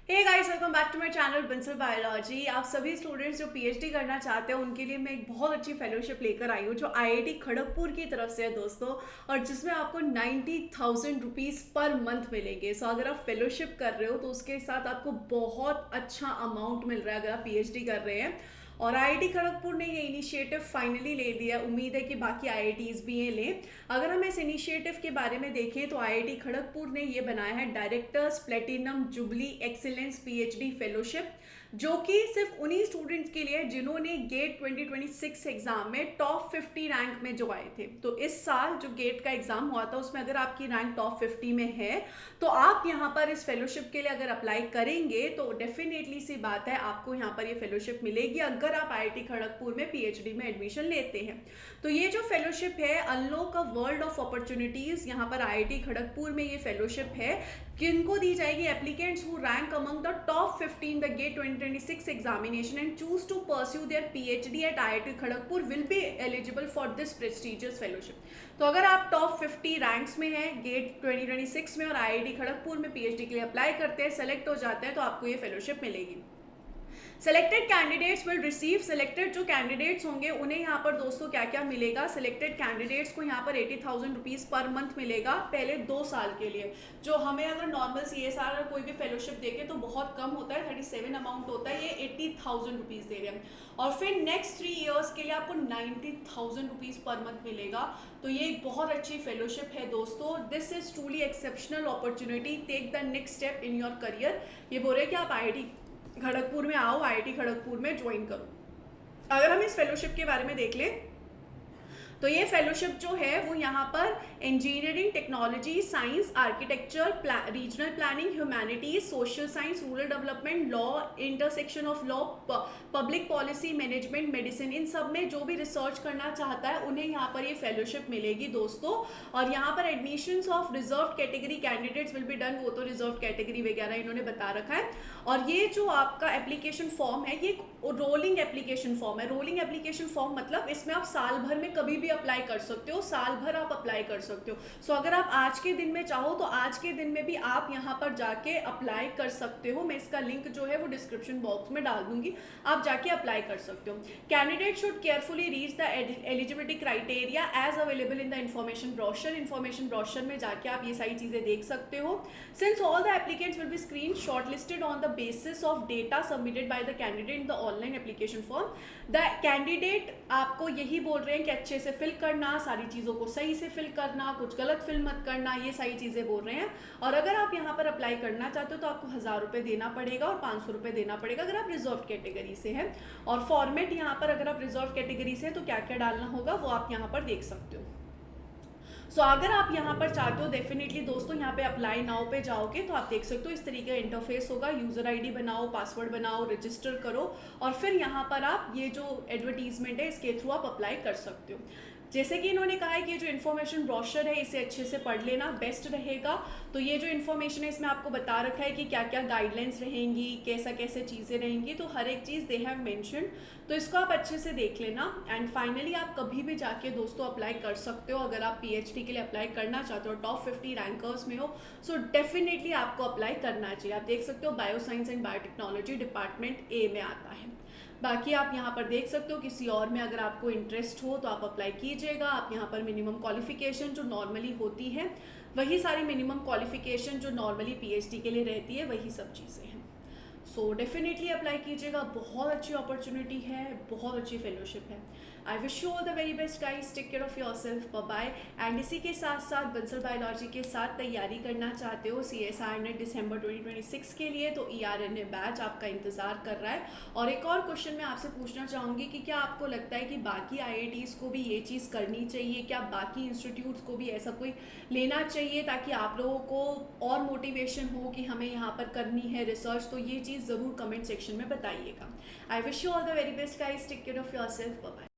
Hey guys, welcome back to my channel Bansal biology. आप सभी students जो पीएचडी करना चाहते हैं उनके लिए मैं एक बहुत अच्छी फेलोशिप लेकर आई हूँ जो आईआईटी खड़गपुर की तरफ से है दोस्तों, और जिसमें आपको 90,000 रुपीज़ पर मंथ मिलेंगे। सो अगर आप फेलोशिप कर रहे हो तो उसके साथ आपको बहुत अच्छा अमाउंट मिल रहा है अगर आप पीएचडी कर रहे हैं। और आईआईटी खड़गपुर ने ये इनिशिएटिव फाइनली ले लिया। उम्मीद है कि बाकी आईआईटीज भी ये लें। अगर हम इस इनिशिएटिव के बारे में देखें तो आईआईटी खड़गपुर ने ये बनाया है directors platinum jubilee excellence PhD fellowship, जो कि सिर्फ उन्हीं स्टूडेंट्स के लिए जिन्होंने गेट 2026 एग्जाम में टॉप 50 रैंक में जो आए थे। तो इस साल जो गेट का एग्जाम हुआ था उसमें अगर आपकी रैंक टॉप 50 में है तो आप यहाँ पर इस फेलोशिप के लिए अगर अप्लाई करेंगे तो डेफिनेटली सी बात है आपको यहाँ पर ये फेलोशिप मिलेगी अगर आप आईआईटी खड़गपुर में पीएचडी में एडमिशन लेते हैं। तो ये जो फेलोशिप है unlock a world of opportunities, यहाँ पर आईआईटी खड़गपुर में ये फेलोशिप है किनको दी जाएगी। Applicants who rank among the top 50 in the GATE 2026 examination and choose to pursue their PhD at IIT Kharagpur will be eligible for this prestigious fellowship. तो अगर आप टॉप 50 रैंक्स में हैं गेट 2026 में और आईआईटी खड़गपुर में पीएचडी के लिए अप्लाई करते हैं, सेलेक्ट हो जाते हैं, तो आपको ये फेलोशिप मिलेगी। Selected candidates will receive, selected जो कैंडिडेट्स होंगे उन्हें यहाँ पर दोस्तों क्या क्या मिलेगा। सेलेक्टेड कैंडिडेट्स को यहाँ पर 80,000 रुपीज़ पर मंथ मिलेगा पहले 2 साल के लिए। जो हमें अगर नॉर्मल सीएसआर कोई भी फेलोशिप देखे तो बहुत कम होता है, 37 अमाउंट होता है, ये 80,000 रुपीज़ दे रहे हैं। और फिर नेक्स्ट 3 ईयर्स के लिए आपको 90,000 रुपीज़ पर मंथ मिलेगा। तो ये एक बहुत अच्छी फेलोशिप है दोस्तों। This is truly exceptional opportunity, take the next step in your career. ये बोल रहे हैं कि आप आईआईटी खड़गपुर में आओ, आईआईटी खड़गपुर में ज्वाइन करो। अगर हम इस फेलोशिप के बारे में देख लें तो ये फेलोशिप जो है वो यहाँ पर engineering, technology, science, architecture, regional planning, humanities, social science, rural development, law, intersection of law, public policy, management, medicine, इन सब में जो भी रिसर्च करना चाहता है उन्हें यहाँ पर ये फेलोशिप मिलेगी दोस्तों। और यहाँ पर admissions of reserve category candidates will be done, वो तो रिजर्व कैटेगरी वगैरह इन्होंने बता रखा है। और ये जो आपका एप्लीकेशन फॉर्म है ये रोलिंग एप्लीकेशन फॉर्म है। रोलिंग एप्लीकेशन फॉर्म मतलब इसमें आप साल भर में कभी भी अप्लाई कर सकते हो, साल भर आप अप्लाई कर सकते हो। सो अगर आप आज के दिन में चाहो तो आज के दिन में भी आप यहाँ पर जाके अप्लाई कर सकते हो। मैं इसका लिंक जो है वो डिस्क्रिप्शन बॉक्स में डाल दूंगी, आप जाके अप्लाई कर सकते हो। Candidate should carefully reach the eligibility criteria as available in the information brochure. Information brochure में जाके आप ये सारी चीजें देख सकते हो। Since all the applicants will be screen shortlisted on the basis of data submitted by the candidate in the online application form, the candidate आपको यही बोल रहे हैं कि अच्छे से फिल करना, सारी चीज़ों को सही से फिल करना, कुछ गलत फिल मत करना, ये सारी चीज़ें बोल रहे हैं। और अगर आप यहाँ पर अप्लाई करना चाहते हो तो आपको 1,000 रुपये देना पड़ेगा और 500 रुपये देना पड़ेगा अगर आप रिजर्व कैटेगरी से हैं। और फॉर्मेट यहाँ पर अगर आप रिजर्व कैटेगरी से हैं तो क्या क्या डालना होगा वो आप यहाँ पर देख सकते हो। सो अगर आप यहाँ पर चाहते हो डेफिनेटली दोस्तों यहाँ पे अप्लाई नाउ पे जाओगे तो आप देख सकते हो इस तरीके का इंटरफेस होगा। यूज़र आईडी बनाओ, पासवर्ड बनाओ, रजिस्टर करो और फिर यहाँ पर आप ये जो एडवर्टीजमेंट है इसके थ्रू आप अप्लाई कर सकते हो। जैसे कि इन्होंने कहा है कि ये जो इन्फॉर्मेशन ब्रोशर है इसे अच्छे से पढ़ लेना बेस्ट रहेगा। तो ये जो इन्फॉर्मेशन है इसमें आपको बता रखा है कि क्या क्या गाइडलाइंस रहेंगी, कैसा कैसे चीज़ें रहेंगी, तो हर एक चीज़ दे हैव मेंशन, तो इसको आप अच्छे से देख लेना। एंड फाइनली आप कभी भी जाके दोस्तों अप्लाई कर सकते हो अगर आप पीएचडी के लिए अप्लाई करना चाहते हो, टॉप 50 रैंकर्स में हो। सो डेफिनेटली आपको अप्लाई करना चाहिए। आप देख सकते हो bio science and biotechnology department A में आता है। बाकी आप यहाँ पर देख सकते हो किसी और में अगर आपको इंटरेस्ट हो तो आप अप्लाई कीजिएगा। आप यहाँ पर मिनिमम क्वालिफिकेशन जो नॉर्मली होती है वही सारी मिनिमम क्वालिफिकेशन जो नॉर्मली पीएचडी के लिए रहती है वही सब चीज़ें हैं। सो डेफिनेटली अप्लाई कीजिएगा, बहुत अच्छी अपॉर्चुनिटी है, बहुत अच्छी फेलोशिप है। I wish you all the very best guys, take care of your self, bye bye. And इसी के साथ साथ बंसल बायोलॉजी के साथ तैयारी करना चाहते हो सीएसआर नेट दिसंबर 2026 के लिए तो ईआरएनए बैच आपका इंतजार कर रहा है। और एक और क्वेश्चन मैं आपसे पूछना चाहूँगी कि क्या आपको लगता है कि बाकी आईआईटीज़ को भी ये चीज़ करनी चाहिए, क्या बाकी इंस्टीट्यूट्स को भी ऐसा कोई लेना चाहिए ताकि आप लोगों को और मोटिवेशन हो कि हमें यहाँ पर करनी है रिसर्च। तो ये चीज़ ज़रूर कमेंट सेक्शन में बताइएगा। I wish you all the very best guys, take care of yourself, bye bye.